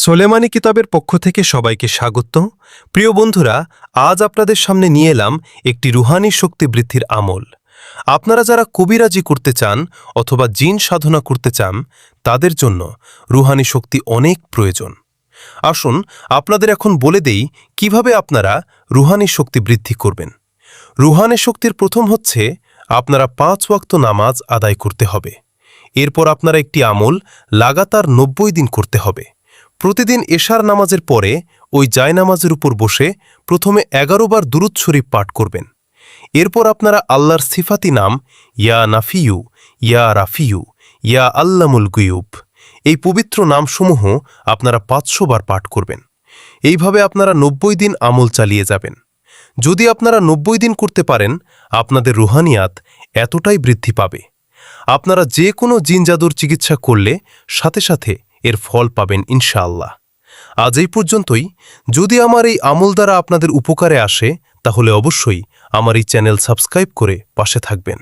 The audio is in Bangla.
সোলেমানি কিতাবের পক্ষ থেকে সবাইকে স্বাগত। প্রিয় বন্ধুরা, আজ আপনাদের সামনে নিয়ে এলাম একটি রুহানি শক্তি বৃদ্ধির আমল। আপনারা যারা কবিরাজি করতে চান অথবা জিন সাধনা করতে চান, তাদের জন্য রুহানি শক্তি অনেক প্রয়োজন। আসুন আপনাদের এখন বলে দেই কিভাবে আপনারা রুহানি শক্তি বৃদ্ধি করবেন। রুহানি শক্তির প্রথম হচ্ছে আপনারা 5 ওয়াক্ত নামাজ আদায় করতে হবে। এরপর আপনারা একটি আমল লাগাতার 90 দিন করতে হবে। প্রতিদিন এশার নামাজের পরে ওই জায়নামাজের উপর বসে প্রথমে 11 বার দুরূদ শরীফ পাঠ করবেন। এরপর আপনারা আল্লাহর সিফাতি নাম ইয়া নাফিয়ু, ইয়া রাফিয়ু, ইয়া আল্লামুল গুয়ুব এই পবিত্র নামসমূহ আপনারা 500 বার পাঠ করবেন। এইভাবে আপনারা 90 দিন আমল চালিয়ে যাবেন। যদি আপনারা 90 দিন করতে পারেন, আপনাদের রুহানিয়াত এতটাই বৃদ্ধি পাবে, আপনারা যে কোনো জিন জাদুর চিকিৎসা করলে সাথে সাথে এর ফল পাবেন ইনশাআল্লাহ। আজ এই পর্যন্তই। যদি আমার এই আমল দ্বারা আপনাদের উপকারে আসে, তাহলে অবশ্যই আমার এই চ্যানেল সাবস্ক্রাইব করে পাশে থাকবেন।